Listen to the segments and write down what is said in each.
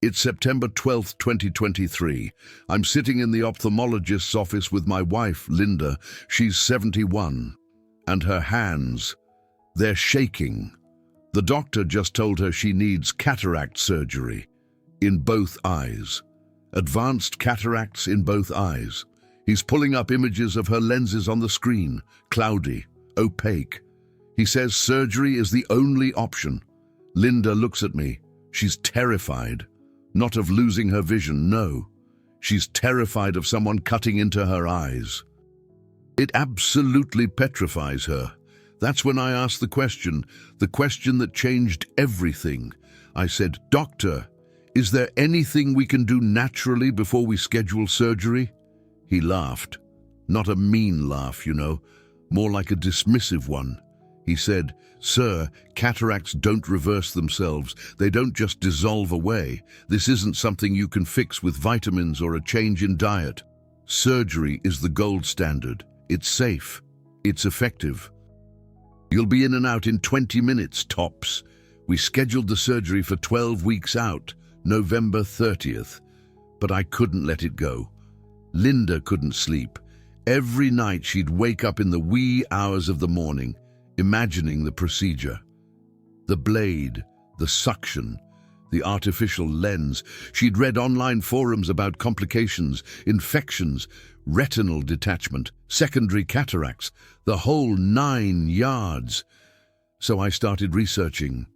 It's September 12th, 2023. I'm sitting in the ophthalmologist's office with my wife, Linda. She's 71. And her hands, they're shaking. The doctor just told her she needs cataract surgery in both eyes. Advanced cataracts in both eyes. He's pulling up images of her lenses on the screen, cloudy, opaque. He says surgery is the only option. Linda looks at me. She's terrified. Not of losing her vision, no. She's terrified of someone cutting into her eyes. It absolutely petrifies her. That's when I asked the question that changed everything. I said, "Doctor, is there anything we can do naturally before we schedule surgery?" He laughed. Not a mean laugh, more like a dismissive one. He said, "Sir, cataracts don't reverse themselves. They don't just dissolve away. This isn't something you can fix with vitamins or a change in diet. Surgery is the gold standard. It's safe. It's effective. You'll be in and out in 20 minutes, tops." We scheduled the surgery for 12 weeks out, November 30th. But I couldn't let it go. Linda couldn't sleep. Every night she'd wake up in the wee hours of the morning, imagining the procedure. The blade, the suction, the artificial lens. She'd read online forums about complications, infections, retinal detachment, secondary cataracts, the whole 9 yards. So I started researching.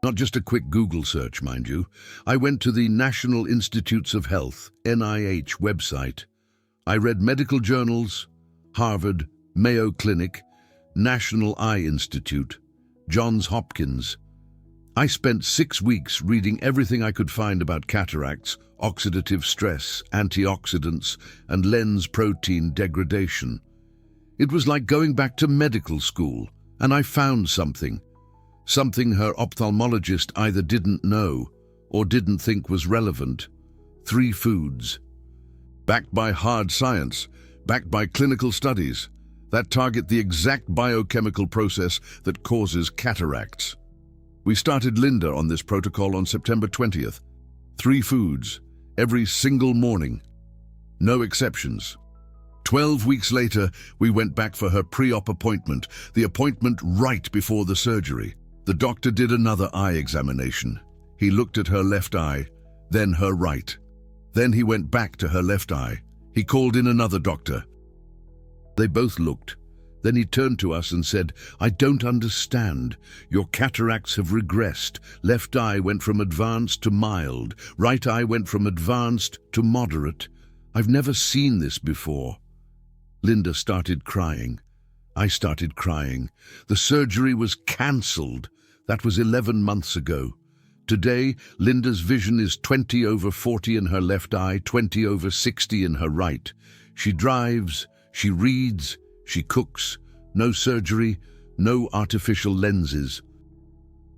Not just a quick Google search, mind you. I went to the National Institutes of Health, NIH website. I read medical journals, Harvard, Mayo Clinic, National Eye Institute, Johns Hopkins. I spent 6 weeks reading everything I could find about cataracts, oxidative stress, antioxidants, and lens protein degradation. It was like going back to medical school, and I found something her ophthalmologist either didn't know or didn't think was relevant. 3 foods. Backed by hard science, backed by clinical studies, that target the exact biochemical process that causes cataracts. We started Linda on this protocol on September 20th. 3 foods, every single morning. No exceptions. 12 weeks later, we went back for her pre-op appointment, the appointment right before the surgery. The doctor did another eye examination. He looked at her left eye, then her right. Then he went back to her left eye. He called in another doctor. They both looked. Then he turned to us and said, "I don't understand. Your cataracts have regressed. Left eye went from advanced to mild. Right eye went from advanced to moderate. I've never seen this before." Linda started crying. I started crying. The surgery was cancelled. That was 11 months ago. Today, Linda's vision is 20/40 in her left eye, 20/60 in her right. She drives, she reads, she cooks. No surgery, no artificial lenses.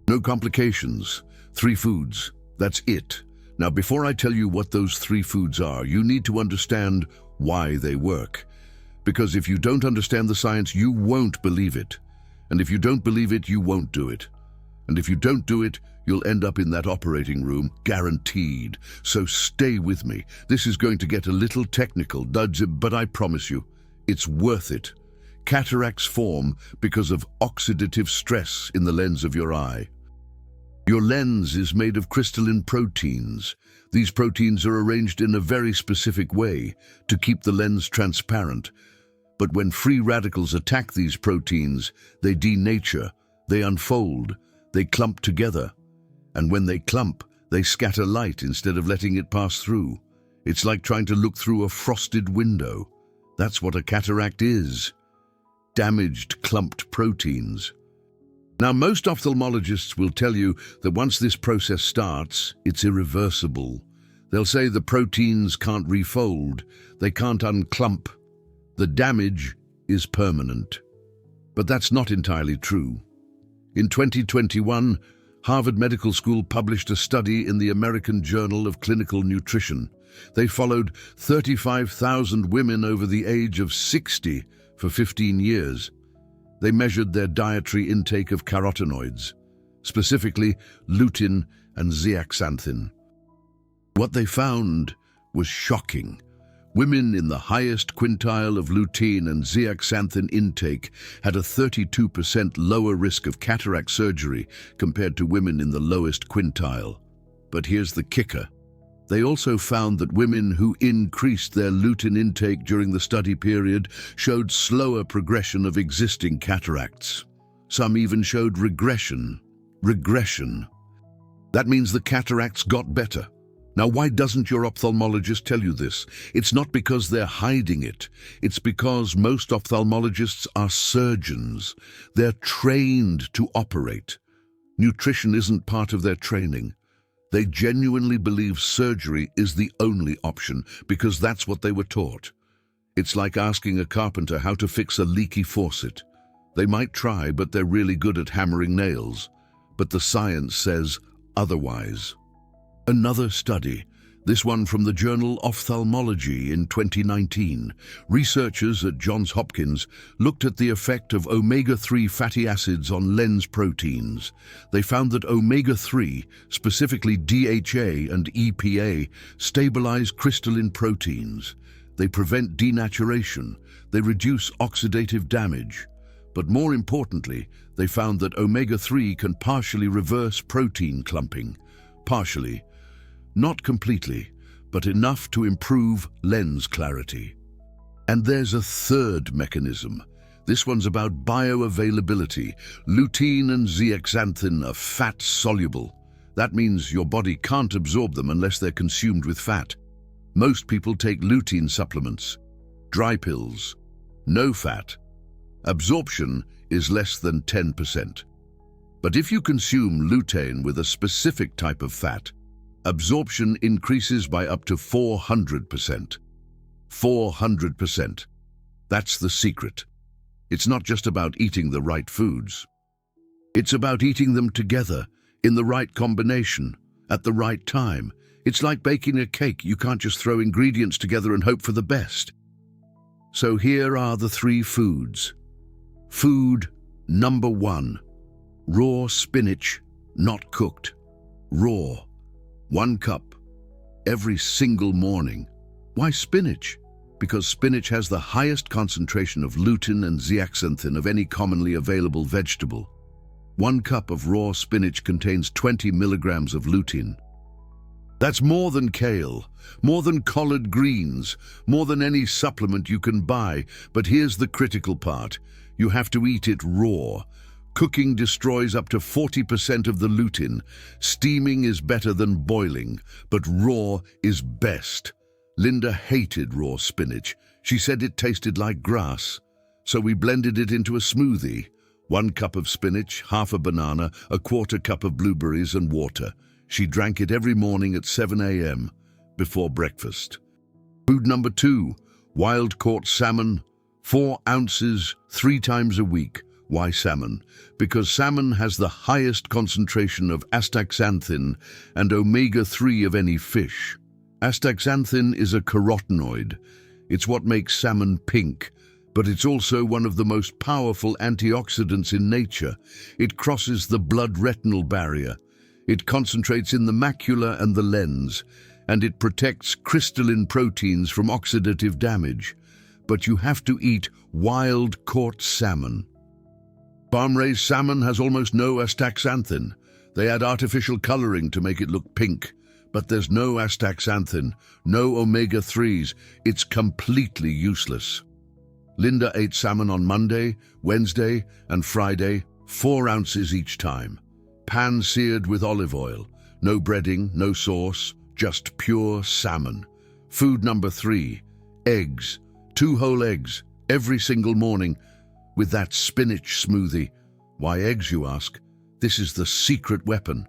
No complications. 3 foods. That's it. Now, before I tell you what those 3 foods are, you need to understand why they work. Because if you don't understand the science, you won't believe it. And if you don't believe it, you won't do it. And if you don't do it, you'll end up in that operating room, guaranteed. So stay with me. This is going to get a little technical, but I promise you, it's worth it. Cataracts form because of oxidative stress in the lens of your eye. Your lens is made of crystalline proteins. These proteins are arranged in a very specific way to keep the lens transparent. But when free radicals attack these proteins, they denature, they unfold, they clump together. And when they clump, they scatter light instead of letting it pass through. It's like trying to look through a frosted window. That's what a cataract is. Damaged, clumped proteins. Now, most ophthalmologists will tell you that once this process starts, it's irreversible. They'll say the proteins can't refold, they can't unclump. The damage is permanent. But that's not entirely true. In 2021, Harvard Medical School published a study in the American Journal of Clinical Nutrition. They followed 35,000 women over the age of 60 for 15 years. They measured their dietary intake of carotenoids, specifically lutein and zeaxanthin. What they found was shocking. Women in the highest quintile of lutein and zeaxanthin intake had a 32% lower risk of cataract surgery compared to women in the lowest quintile. But here's the kicker. They also found that women who increased their lutein intake during the study period showed slower progression of existing cataracts. Some even showed regression. That means the cataracts got better. Now, why doesn't your ophthalmologist tell you this? It's not because they're hiding it. It's because most ophthalmologists are surgeons. They're trained to operate. Nutrition isn't part of their training. They genuinely believe surgery is the only option because that's what they were taught. It's like asking a carpenter how to fix a leaky faucet. They might try, but they're really good at hammering nails. But the science says otherwise. Another study, this one from the journal Ophthalmology in 2019, researchers at Johns Hopkins looked at the effect of omega-3 fatty acids on lens proteins. They found that omega-3, specifically DHA and EPA, stabilize crystalline proteins. They prevent denaturation. They reduce oxidative damage. But more importantly, they found that omega-3 can partially reverse protein clumping. Partially. Not completely, but enough to improve lens clarity. And there's a third mechanism. This one's about bioavailability. Lutein and zeaxanthin are fat-soluble. That means your body can't absorb them unless they're consumed with fat. Most people take lutein supplements, dry pills, no fat. Absorption is less than 10%. But if you consume lutein with a specific type of fat, absorption increases by up to 400%. 400%. That's the secret. It's not just about eating the right foods. It's about eating them together, in the right combination, at the right time. It's like baking a cake. You can't just throw ingredients together and hope for the best. So here are the 3 foods. Food number 1. Raw spinach, not cooked. Raw. 1 cup. Every single morning. Why spinach? Because spinach has the highest concentration of lutein and zeaxanthin of any commonly available vegetable. 1 cup of raw spinach contains 20 milligrams of lutein. That's more than kale, more than collard greens, more than any supplement you can buy. But here's the critical part. You have to eat it raw. Cooking destroys up to 40% of the lutein. Steaming is better than boiling, but raw is best. Linda hated raw spinach. She said it tasted like grass. So we blended it into a smoothie. 1 cup of spinach, half a banana, a 1/4 cup of blueberries and water. She drank it every morning at 7 a.m. before breakfast. Food number 2, wild-caught salmon, 4 ounces, 3 times a week. Why salmon? Because salmon has the highest concentration of astaxanthin and omega-3 of any fish. Astaxanthin is a carotenoid. It's what makes salmon pink, but it's also one of the most powerful antioxidants in nature. It crosses the blood-retinal barrier. It concentrates in the macula and the lens, and it protects crystalline proteins from oxidative damage. But you have to eat wild-caught salmon. Farm-raised salmon has almost no astaxanthin. They add artificial coloring to make it look pink. But there's no astaxanthin, no omega-3s. It's completely useless. Linda ate salmon on Monday, Wednesday, and Friday, 4 ounces each time. Pan-seared with olive oil. No breading, no sauce, just pure salmon. Food number 3, eggs. 2 whole eggs, every single morning, with that spinach smoothie. Why eggs, you ask? This is the secret weapon.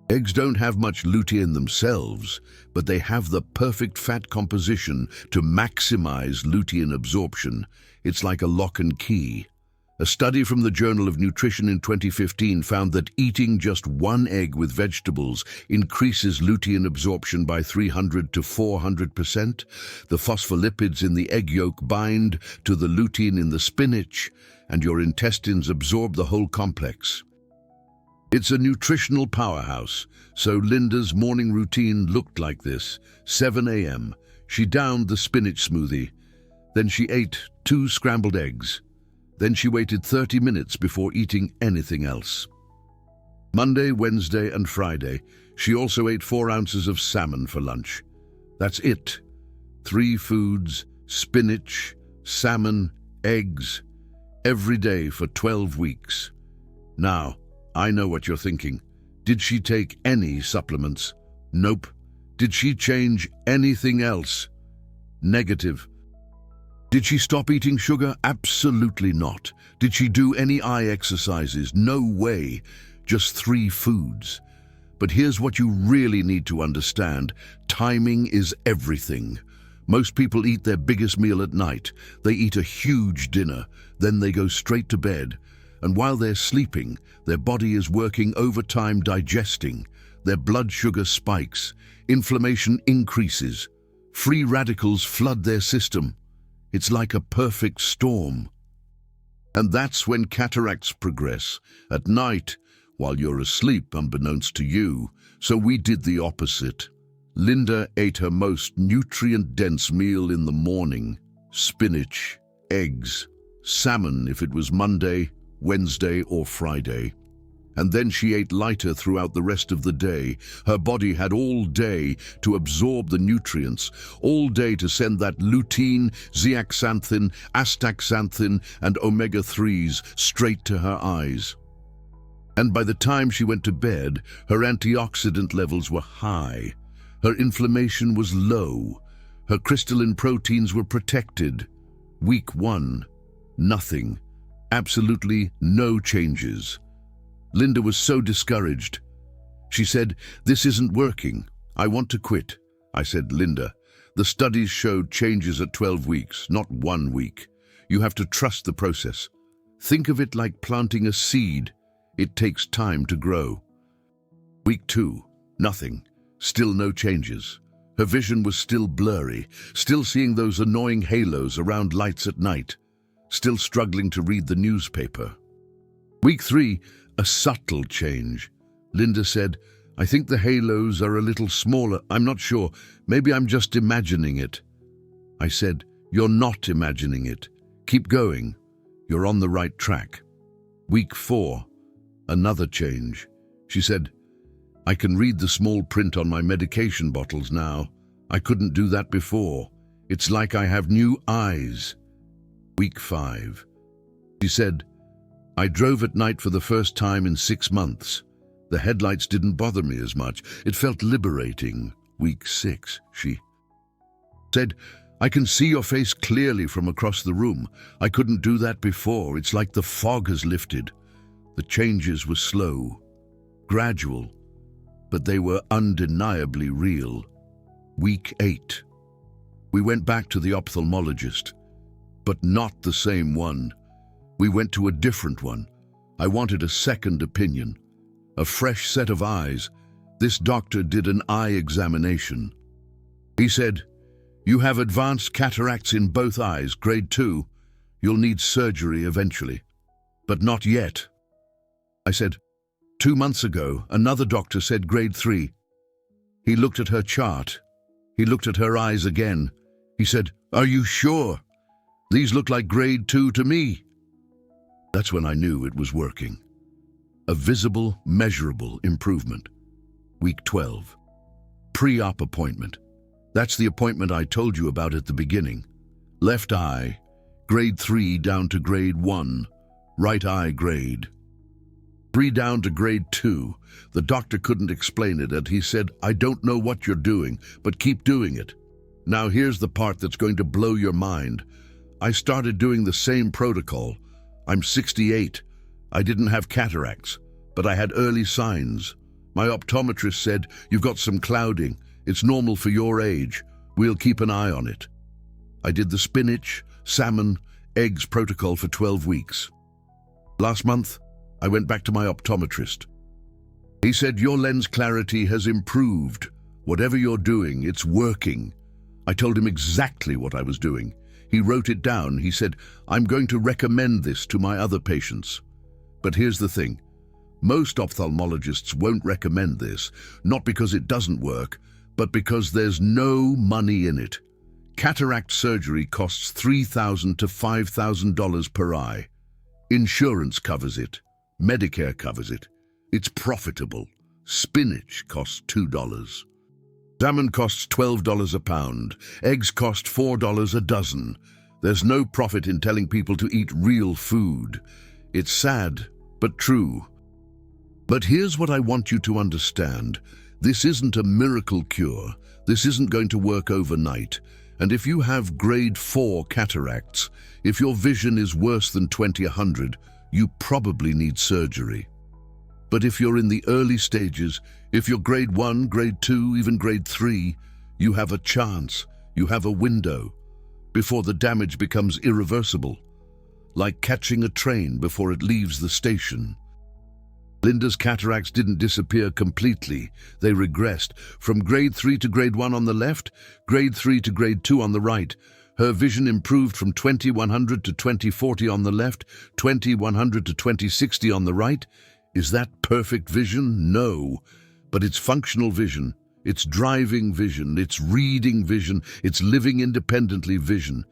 Eggs don't have much lutein themselves, but they have the perfect fat composition to maximize lutein absorption. It's like a lock and key. A study from the Journal of Nutrition in 2015 found that eating just 1 egg with vegetables increases lutein absorption by 300 to 400%. The phospholipids in the egg yolk bind to the lutein in the spinach, and your intestines absorb the whole complex. It's a nutritional powerhouse, so Linda's morning routine looked like this. 7 a.m. She downed the spinach smoothie. Then she ate 2 scrambled eggs. Then she waited 30 minutes before eating anything else. Monday, Wednesday, and Friday, she also ate 4 ounces of salmon for lunch. That's it. 3 foods, spinach, salmon, eggs, every day for 12 weeks. Now, I know what you're thinking. Did she take any supplements? Nope. Did she change anything else? Negative. Did she stop eating sugar? Absolutely not. Did she do any eye exercises? No way. Just 3 foods. But here's what you really need to understand. Timing is everything. Most people eat their biggest meal at night. They eat a huge dinner, then they go straight to bed. And while they're sleeping, their body is working overtime digesting. Their blood sugar spikes, inflammation increases, free radicals flood their system. It's like a perfect storm. And that's when cataracts progress, at night, while you're asleep unbeknownst to you. So we did the opposite. Linda ate her most nutrient-dense meal in the morning. Spinach, eggs, salmon if it was Monday, Wednesday or Friday. And then she ate lighter throughout the rest of the day. Her body had all day to absorb the nutrients, all day to send that lutein, zeaxanthin, astaxanthin, and omega-3s straight to her eyes. And by the time she went to bed, her antioxidant levels were high. Her inflammation was low. Her crystalline proteins were protected. Week 1, nothing. Absolutely no changes. Linda was so discouraged. She said, "This isn't working. I want to quit." I said, "Linda, the studies showed changes at 12 weeks, not 1 week. You have to trust the process. Think of it like planting a seed. It takes time to grow." Week 2, nothing. Still no changes. Her vision was still blurry, still seeing those annoying halos around lights at night, still struggling to read the newspaper. Week 3, a subtle change. Linda said, "I think the halos are a little smaller. I'm not sure. Maybe I'm just imagining it." I said, "You're not imagining it. Keep going. You're on the right track." Week 4, another change. She said, "I can read the small print on my medication bottles now. I couldn't do that before. It's like I have new eyes." Week 5. She said, "I drove at night for the first time in 6 months. The headlights didn't bother me as much. It felt liberating." Week 6, she said, "I can see your face clearly from across the room. I couldn't do that before. It's like the fog has lifted." The changes were slow, gradual, but they were undeniably real. Week 8. We went back to the ophthalmologist, but not the same one. We went to a different one. I wanted a second opinion, a fresh set of eyes. This doctor did an eye examination. He said, "You have advanced cataracts in both eyes, grade 2. You'll need surgery eventually, but not yet." I said, 2 months ago, another doctor said grade 3. He looked at her chart. He looked at her eyes again. He said, "Are you sure? These look like grade 2 to me." That's when I knew it was working. A visible, measurable improvement. Week 12. Pre-op appointment. That's the appointment I told you about at the beginning. Left eye, grade 3 down to grade 1. Right eye grade 3 down to grade 2. The doctor couldn't explain it, and he said, "I don't know what you're doing, but keep doing it." Now here's the part that's going to blow your mind. I started doing the same protocol. I'm 68. I didn't have cataracts, but I had early signs. My optometrist said, "You've got some clouding. It's normal for your age. We'll keep an eye on it." I did the spinach, salmon, eggs protocol for 12 weeks. Last month, I went back to my optometrist. He said, "Your lens clarity has improved. Whatever you're doing, it's working." I told him exactly what I was doing. He wrote it down. He said, "I'm going to recommend this to my other patients." But here's the thing. Most ophthalmologists won't recommend this, not because it doesn't work, but because there's no money in it. Cataract surgery costs $3,000 to $5,000 per eye. Insurance covers it. Medicare covers it. It's profitable. Spinach costs $2. Salmon costs $12 a pound. Eggs cost $4 a dozen. There's no profit in telling people to eat real food. It's sad, but true. But here's what I want you to understand. This isn't a miracle cure. This isn't going to work overnight. And if you have grade 4 cataracts, if your vision is worse than 20/100, you probably need surgery. But if you're in the early stages, if you're grade 1, grade 2, even grade 3, you have a chance, you have a window, before the damage becomes irreversible, like catching a train before it leaves the station. Linda's cataracts didn't disappear completely. They regressed from grade 3 to grade 1 on the left, grade 3 to grade 2 on the right. Her vision improved from 20/100 to 20/40 on the left, 20/100 to 20/60 on the right. Is that perfect vision? No. But it's functional vision. It's driving vision. It's reading vision. It's living independently vision.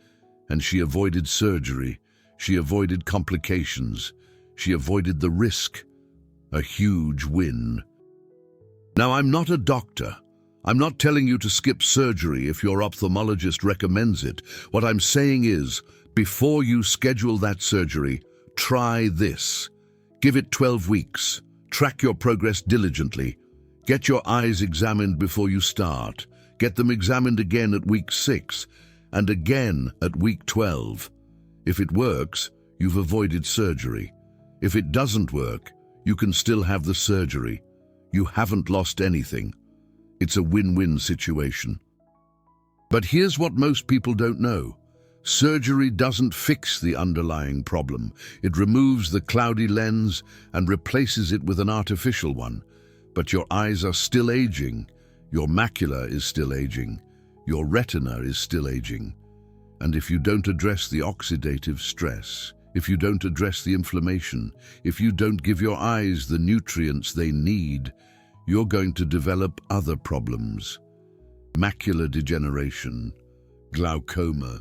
And she avoided surgery. She avoided complications. She avoided the risk. A huge win. Now, I'm not a doctor. I'm not telling you to skip surgery if your ophthalmologist recommends it. What I'm saying is, before you schedule that surgery, try this. Give it 12 weeks. Track your progress diligently. Get your eyes examined before you start. Get them examined again at week 6 and again at week 12. If it works, you've avoided surgery. If it doesn't work, you can still have the surgery. You haven't lost anything. It's a win-win situation. But here's what most people don't know. Surgery doesn't fix the underlying problem. It removes the cloudy lens and replaces it with an artificial one. But your eyes are still aging. Your macula is still aging. Your retina is still aging. And if you don't address the oxidative stress, if you don't address the inflammation, if you don't give your eyes the nutrients they need, you're going to develop other problems. Macular degeneration, glaucoma,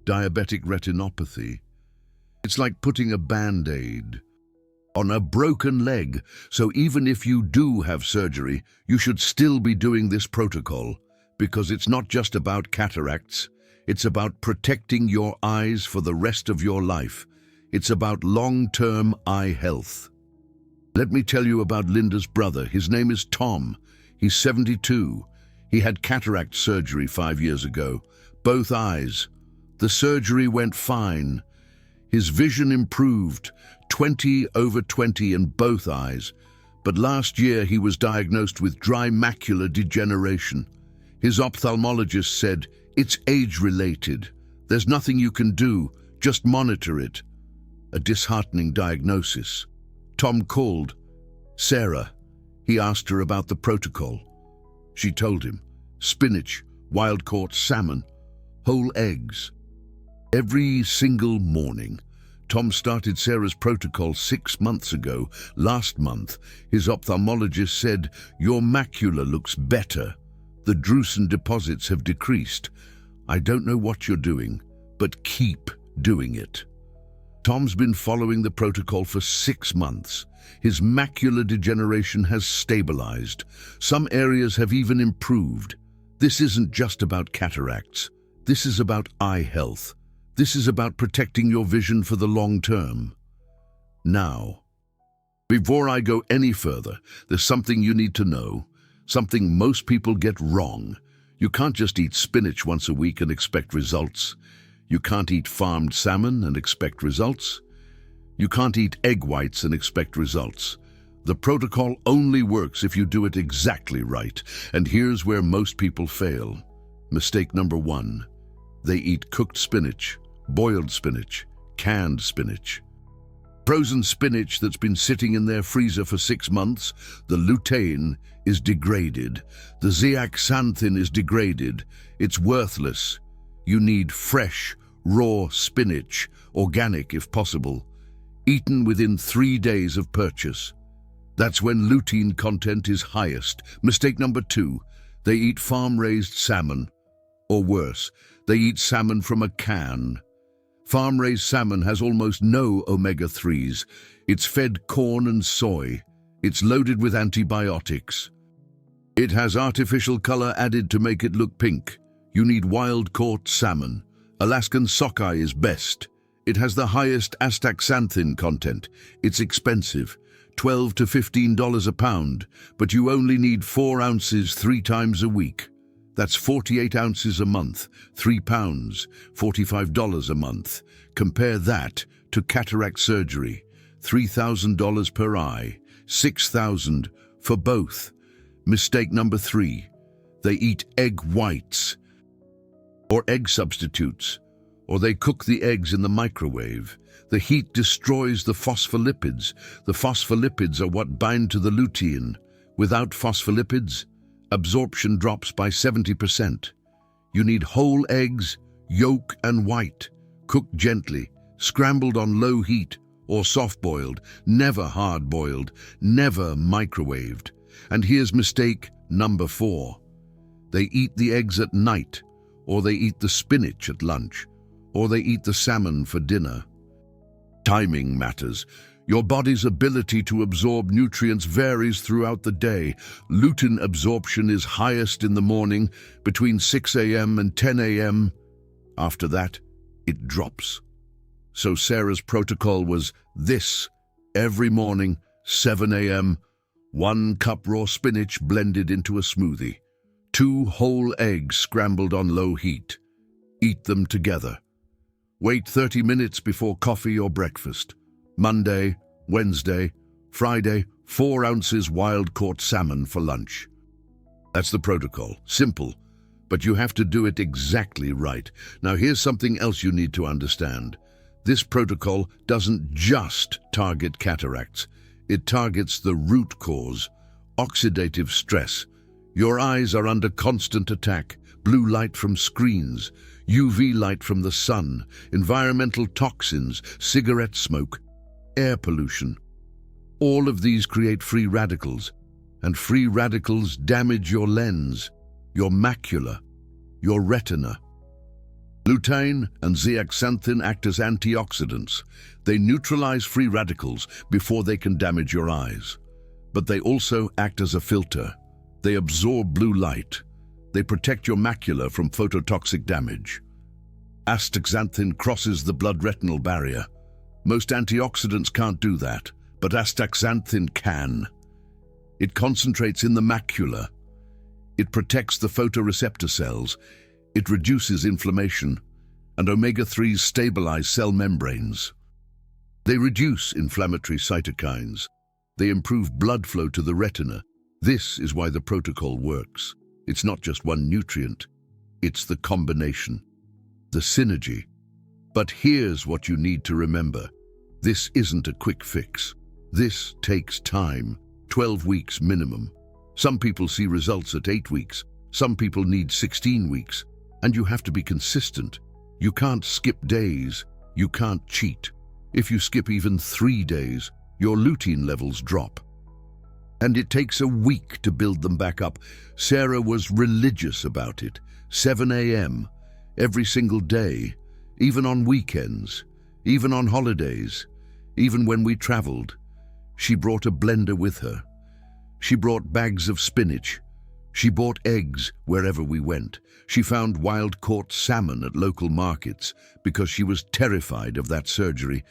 diabetic retinopathy. It's like putting a Band-Aid on a broken leg. So even if you do have surgery, you should still be doing this protocol, because it's not just about cataracts. It's about protecting your eyes for the rest of your life. It's about long-term eye health. Let me tell you about Linda's brother. His name is Tom. He's 72. He had cataract surgery 5 years ago. Both eyes. The surgery went fine. His vision improved, 20/20 in both eyes. But last year he was diagnosed with dry macular degeneration. His ophthalmologist said, "It's age-related. There's nothing you can do. Just monitor it." A disheartening diagnosis. Tom called Sarah. He asked her about the protocol. She told him, spinach, wild-caught salmon, whole eggs. Every single morning. Tom started Sarah's protocol 6 months ago. Last month, his ophthalmologist said, "Your macula looks better. The drusen deposits have decreased. I don't know what you're doing, but keep doing it." Tom's been following the protocol for 6 months. His macular degeneration has stabilized. Some areas have even improved. This isn't just about cataracts. This is about eye health. This is about protecting your vision for the long term. Now, before I go any further, there's something you need to know, something most people get wrong. You can't just eat spinach once a week and expect results. You can't eat farmed salmon and expect results. You can't eat egg whites and expect results. The protocol only works if you do it exactly right. And here's where most people fail. Mistake number 1. They eat cooked spinach, boiled spinach, canned spinach. Frozen spinach that's been sitting in their freezer for 6 months, the lutein is degraded. The zeaxanthin is degraded. It's worthless. You need fresh, raw spinach, organic if possible, eaten within 3 days of purchase. That's when lutein content is highest. Mistake number 2, they eat farm-raised salmon. Or worse, they eat salmon from a can. Farm-raised salmon has almost no omega-3s. It's fed corn and soy. It's loaded with antibiotics. It has artificial color added to make it look pink. You need wild-caught salmon. Alaskan sockeye is best. It has the highest astaxanthin content. It's expensive, $12 to $15 a pound, but you only need 4 ounces 3 times a week. That's 48 ounces a month, 3 pounds, $45 a month. Compare that to cataract surgery, $3,000 per eye, $6,000 for both. Mistake number 3, they eat egg whites or egg substitutes, or they cook the eggs in the microwave. The heat destroys the phospholipids. The phospholipids are what bind to the lutein. Without phospholipids, absorption drops by 70%. You need whole eggs, yolk and white, cooked gently, scrambled on low heat, or soft-boiled, never hard-boiled, never microwaved. And here's mistake number 4. They eat the eggs at night, or they eat the spinach at lunch, or they eat the salmon for dinner. Timing matters. Your body's ability to absorb nutrients varies throughout the day. Lutein absorption is highest in the morning, between 6 a.m. and 10 a.m. After that, it drops. So Sarah's protocol was this: every morning, 7 a.m., 1 cup raw spinach blended into a smoothie, 2 whole eggs scrambled on low heat. Eat them together. Wait 30 minutes before coffee or breakfast. Monday, Wednesday, Friday, 4 ounces wild-caught salmon for lunch. That's the protocol. Simple, but you have to do it exactly right. Now here's something else you need to understand. This protocol doesn't just target cataracts. It targets the root cause, oxidative stress. Your eyes are under constant attack. Blue light from screens, UV light from the sun, environmental toxins, cigarette smoke, air pollution. All of these create free radicals, and free radicals damage your lens, your macula, your retina. Lutein and zeaxanthin act as antioxidants. They neutralize free radicals before they can damage your eyes. But they also act as a filter. They absorb blue light. They protect your macula from phototoxic damage. Astaxanthin crosses the blood-retinal barrier. Most antioxidants can't do that, but astaxanthin can. It concentrates in the macula. It protects the photoreceptor cells. It reduces inflammation, and omega-3s stabilize cell membranes. They reduce inflammatory cytokines. They improve blood flow to the retina. This is why the protocol works. It's not just one nutrient, it's the combination, the synergy. But here's what you need to remember. This isn't a quick fix. This takes time, 12 weeks minimum. Some people see results at 8 weeks, some people need 16 weeks, and you have to be consistent. You can't skip days, you can't cheat. If you skip even 3 days, your lutein levels drop. And it takes a week to build them back up. Sarah was religious about it. 7 a.m. every single day, even on weekends, even on holidays, even when we traveled. She brought a blender with her. She brought bags of spinach. She bought eggs wherever we went. She found wild-caught salmon at local markets because she was terrified of that surgery,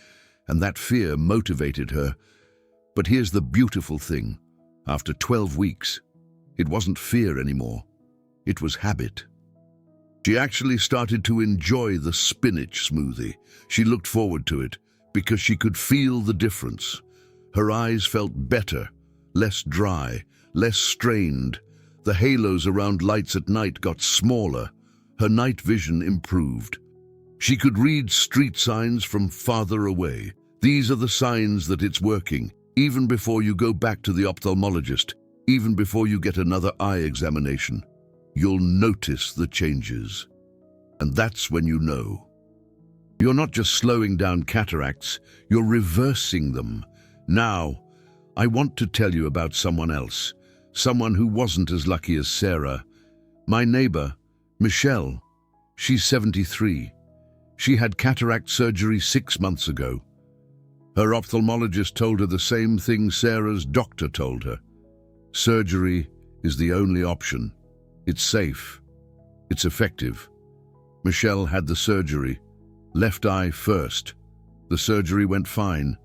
and that fear motivated her. But here's the beautiful thing. After 12 weeks, it wasn't fear anymore. It was habit. She actually started to enjoy the spinach smoothie. She looked forward to it because she could feel the difference. Her eyes felt better, less dry, less strained. The halos around lights at night got smaller. Her night vision improved. She could read street signs from farther away. These are the signs that it's working. Even before you go back to the ophthalmologist, even before you get another eye examination, you'll notice the changes. And that's when you know. You're not just slowing down cataracts, you're reversing them. Now, I want to tell you about someone else, someone who wasn't as lucky as Sarah. My neighbor, Michelle. She's 73. She had cataract surgery 6 months ago. Her ophthalmologist told her the same thing Sarah's doctor told her. Surgery is the only option. It's safe. It's effective. Michelle had the surgery. Left eye first. The surgery went fine.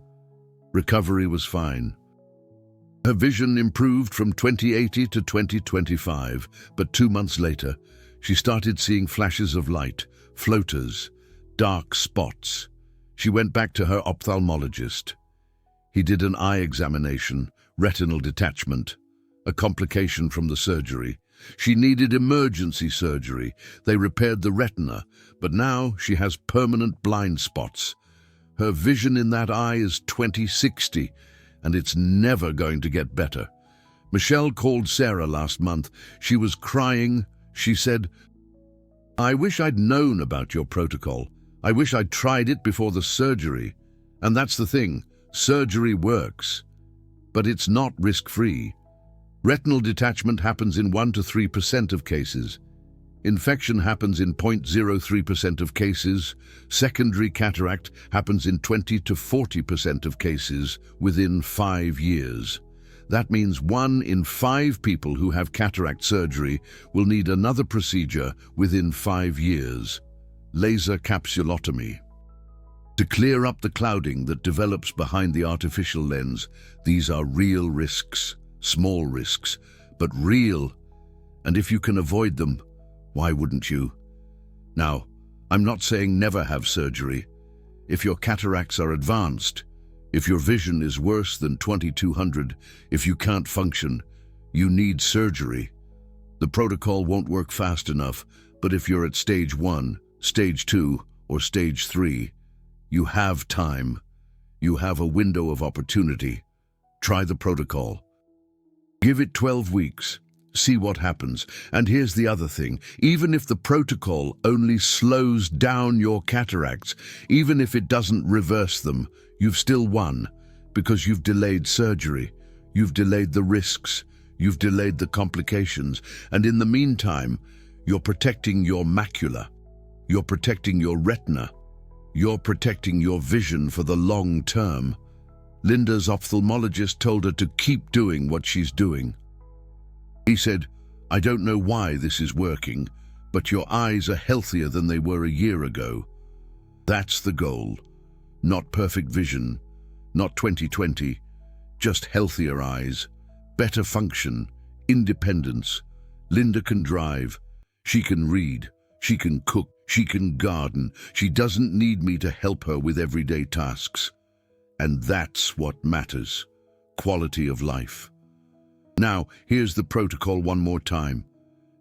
Recovery was fine. Her vision improved from 20/80 to 20/25, but 2 months later, she started seeing flashes of light, floaters, dark spots. She went back to her ophthalmologist. He did an eye examination, retinal detachment, a complication from the surgery. She needed emergency surgery. They repaired the retina, but now she has permanent blind spots. Her vision in that eye is 20/60, and it's never going to get better. Michelle called Sarah last month. She was crying. She said, "I wish I'd known about your protocol. I wish I'd tried it before the surgery." And that's the thing, surgery works, but it's not risk-free. Retinal detachment happens in 1 to 3% of cases. Infection happens in 0.03% of cases. Secondary cataract happens in 20 to 40% of cases within 5 years. That means 1 in 5 people who have cataract surgery will need another procedure within 5 years. Laser capsulotomy. To clear up the clouding that develops behind the artificial lens, these are real risks, small risks, but real. And if you can avoid them, why wouldn't you? Now, I'm not saying never have surgery. If your cataracts are advanced, if your vision is worse than 2200, if you can't function, you need surgery. The protocol won't work fast enough, but if you're at stage 1, stage 2, or stage 3, you have time. You have a window of opportunity. Try the protocol. Give it 12 weeks. See what happens. And here's the other thing. Even if the protocol only slows down your cataracts, even if it doesn't reverse them, you've still won, because you've delayed surgery. You've delayed the risks. You've delayed the complications. And in the meantime, you're protecting your macula. You're protecting your retina. You're protecting your vision for the long term. Linda's ophthalmologist told her to keep doing what she's doing. He said, "I don't know why this is working, but your eyes are healthier than they were a year ago." That's the goal. Not perfect vision, not 20/20, just healthier eyes, better function, independence. Linda can drive, she can read, she can cook, she can garden. She doesn't need me to help her with everyday tasks. And that's what matters, quality of life. Now, here's the protocol one more time,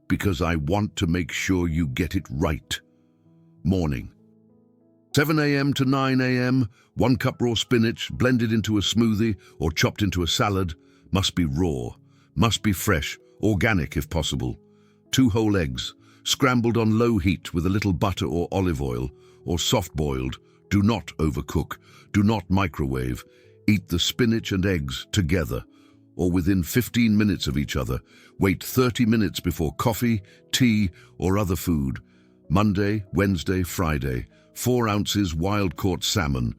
because I want to make sure you get it right. Morning. 7 a.m. to 9 a.m., 1 cup raw spinach blended into a smoothie or chopped into a salad. Must be raw, must be fresh, organic if possible. 2 whole eggs, scrambled on low heat with a little butter or olive oil, or soft-boiled. Do not overcook, do not microwave. Eat the spinach and eggs together, or within 15 minutes of each other. Wait 30 minutes before coffee, tea, or other food. Monday, Wednesday, Friday, 4 ounces wild-caught salmon.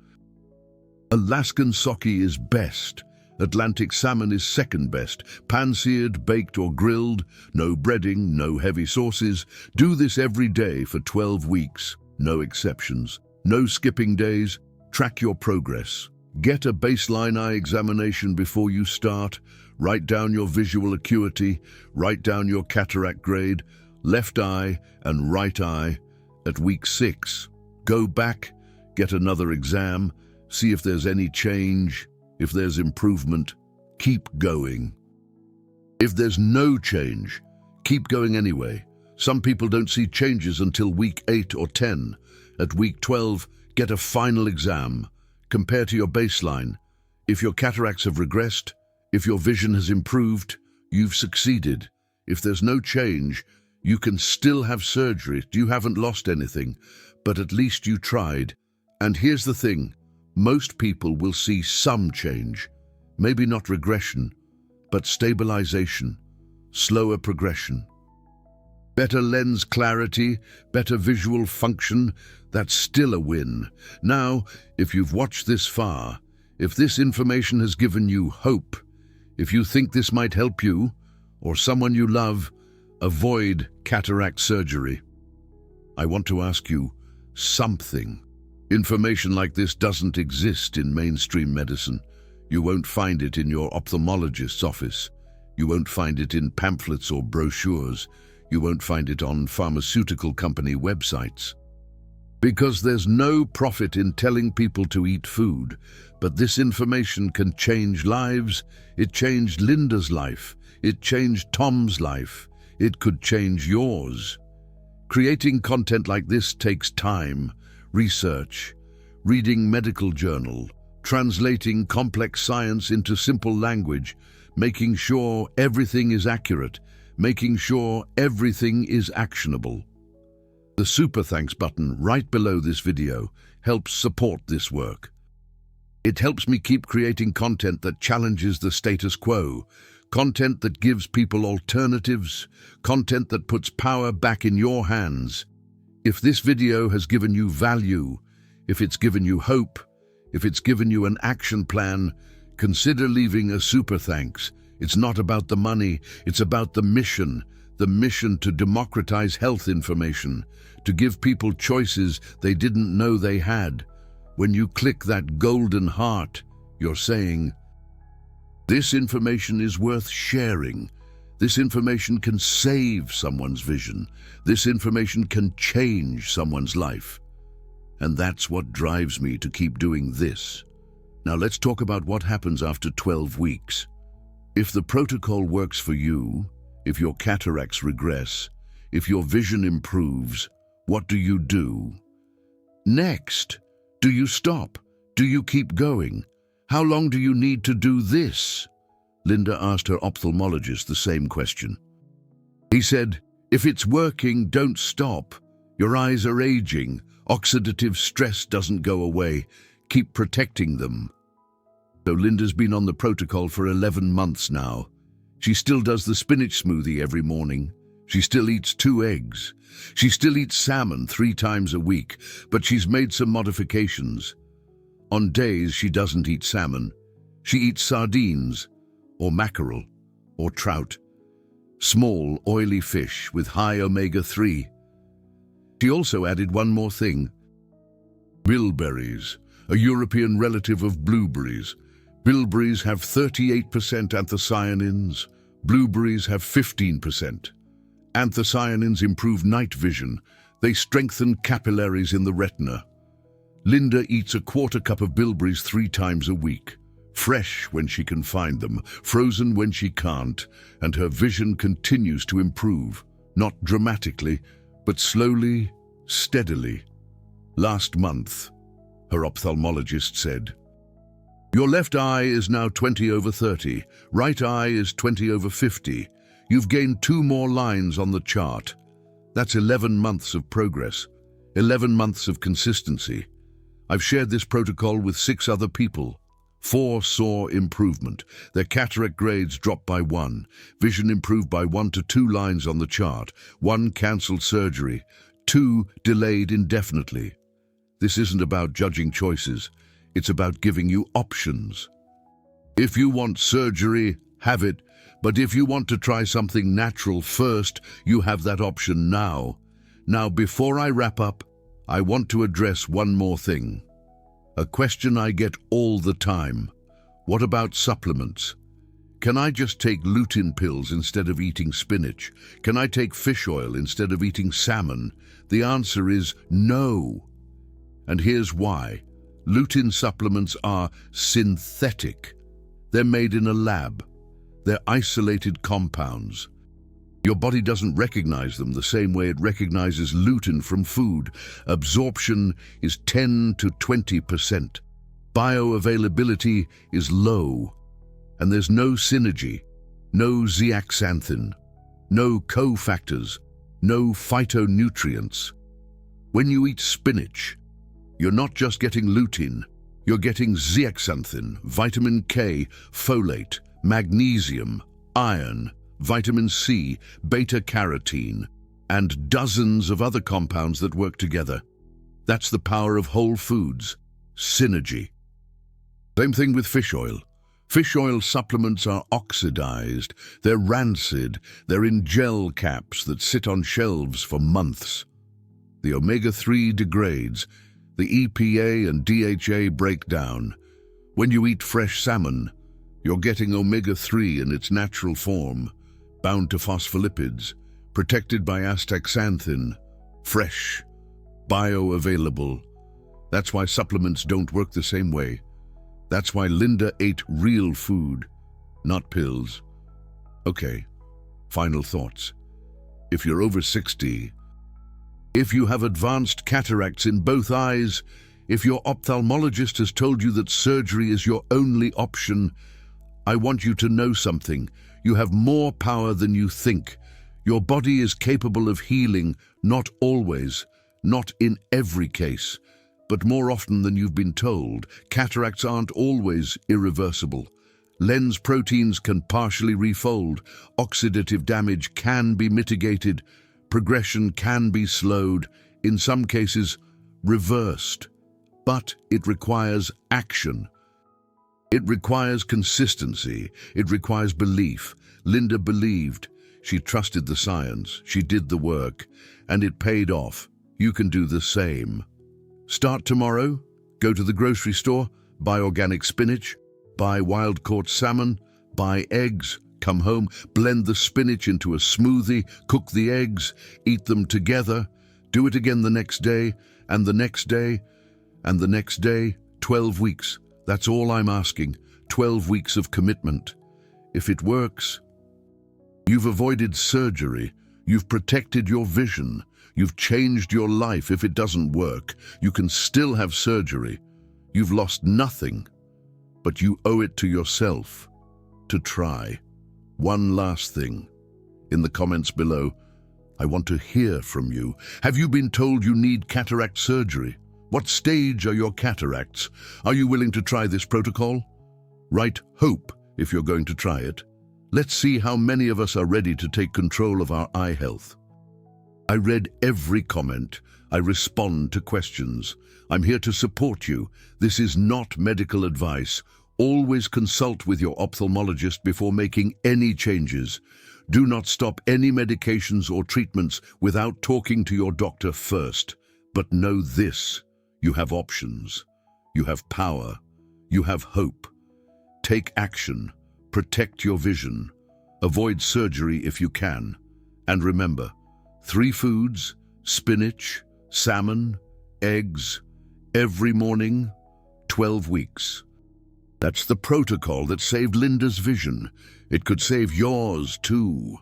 Alaskan sockeye is best. Atlantic salmon is second best. Pan-seared, baked or grilled. No breading, no heavy sauces. Do this every day for 12 weeks. No exceptions. No skipping days. Track your progress. Get a baseline eye examination before you start. Write down your visual acuity. Write down your cataract grade, left eye and right eye. At week 6, go back, get another exam, see if there's any change. If there's improvement, keep going. If there's no change, keep going anyway. Some people don't see changes until week 8 or 10. At week 12, get a final exam. Compare to your baseline. If your cataracts have regressed, if your vision has improved, you've succeeded. If there's no change, you can still have surgery. You haven't lost anything, but at least you tried. And here's the thing, most people will see some change, Maybe not regression, but stabilization, slower progression. Better lens clarity, better visual function, that's still a win. Now, if you've watched this far, if this information has given you hope, if you think this might help you, or someone you love, avoid cataract surgery. I want to ask you something. Information like this doesn't exist in mainstream medicine. You won't find it in your ophthalmologist's office. You won't find it in pamphlets or brochures. You won't find it on pharmaceutical company websites. Because there's no profit in telling people to eat food, but this information can change lives. It changed Linda's life. It changed Tom's life. It could change yours. Creating content like this takes time, research, reading medical journal, translating complex science into simple language, making sure everything is accurate, making sure everything is actionable. The Super Thanks button right below this video helps support this work. It helps me keep creating content that challenges the status quo, content that gives people alternatives, content that puts power back in your hands. If this video has given you value, if it's given you hope, if it's given you an action plan, consider leaving a super thanks. It's not about the money, it's about the mission to democratize health information, to give people choices they didn't know they had. When you click that golden heart, you're saying, this information is worth sharing. This information can save someone's vision. This information can change someone's life. And that's what drives me to keep doing this. Now let's talk about what happens after 12 weeks. If the protocol works for you, if your cataracts regress, if your vision improves, what do you do? Next, do you stop? Do you keep going? How long do you need to do this? Linda asked her ophthalmologist the same question. He said, if it's working, don't stop. Your eyes are aging. Oxidative stress doesn't go away. Keep protecting them. So Linda's been on the protocol for 11 months now. She still does the spinach smoothie every morning. She still eats 2 eggs. She still eats salmon 3 times a week, but she's made some modifications. On days she doesn't eat salmon, she eats sardines, or mackerel, or trout. Small, oily fish with high omega-3. She also added one more thing. Bilberries, a European relative of blueberries. Bilberries have 38% anthocyanins. Blueberries have 15%. Anthocyanins improve night vision. They strengthen capillaries in the retina. Linda eats a 1/4 cup of bilberries 3 times a week. Fresh when she can find them, frozen when she can't, and her vision continues to improve, not dramatically, but slowly, steadily. Last month, her ophthalmologist said, your left eye is now 20/30, right eye is 20/50. You've gained 2 more lines on the chart. That's 11 months of progress, 11 months of consistency. I've shared this protocol with 6 other people. 4 saw improvement. Their cataract grades dropped by 1. Vision improved by 1 to 2 lines on the chart. 1 cancelled surgery. 2 delayed indefinitely. This isn't about judging choices. It's about giving you options. If you want surgery, have it. But if you want to try something natural first, you have that option now. Now, before I wrap up, I want to address one more thing. A question I get all the time. What about supplements? Can I just take lutein pills instead of eating spinach? Can I take fish oil instead of eating salmon? The answer is no. And here's why. Lutein supplements are synthetic. They're made in a lab. They're isolated compounds. Your body doesn't recognize them the same way it recognizes lutein from food. Absorption is 10 to 20%. Bioavailability is low. And there's no synergy, no zeaxanthin, no cofactors, no phytonutrients. When you eat spinach, you're not just getting lutein, You're getting zeaxanthin, vitamin K, folate, magnesium, iron, vitamin C, beta-carotene, and dozens of other compounds that work together. That's the power of whole foods. Synergy. Same thing with fish oil. Fish oil supplements are oxidized, they're rancid, they're in gel caps that sit on shelves for months. The omega-3 degrades, the EPA and DHA break down. When you eat fresh salmon, you're getting omega-3 in its natural form, bound to phospholipids, protected by astaxanthin, fresh, bioavailable. That's why supplements don't work the same way. That's why Linda ate real food, not pills. Okay, final thoughts. If you're over 60, if you have advanced cataracts in both eyes, if your ophthalmologist has told you that surgery is your only option, I want you to know something. You have more power than you think. Your body is capable of healing, not always, not in every case, but more often than you've been told. Cataracts aren't always irreversible. Lens proteins can partially refold. Oxidative damage can be mitigated. Progression can be slowed, in some cases reversed. But it requires action. It requires consistency. It requires belief. Linda believed. She trusted the science. She did the work. And it paid off. You can do the same. Start tomorrow. Go to the grocery store. Buy organic spinach. Buy wild-caught salmon. Buy eggs. Come home. Blend the spinach into a smoothie. Cook the eggs. Eat them together. Do it again the next day. And the next day. And the next day. 12 weeks. That's all I'm asking. 12 weeks of commitment. If it works, you've avoided surgery. You've protected your vision. You've changed your life. If it doesn't work, you can still have surgery. You've lost nothing, but you owe it to yourself to try. One last thing. In the comments below, I want to hear from you. Have you been told you need cataract surgery? What stage are your cataracts? Are you willing to try this protocol? Write HOPE if you're going to try it. Let's see how many of us are ready to take control of our eye health. I read every comment. I respond to questions. I'm here to support you. This is not medical advice. Always consult with your ophthalmologist before making any changes. Do not stop any medications or treatments without talking to your doctor first. But know this, you have options. You have power. You have hope. Take action. Protect your vision. Avoid surgery if you can. And remember, 3 foods, spinach, salmon, eggs, every morning, 12 weeks. That's the protocol that saved Linda's vision. It could save yours too.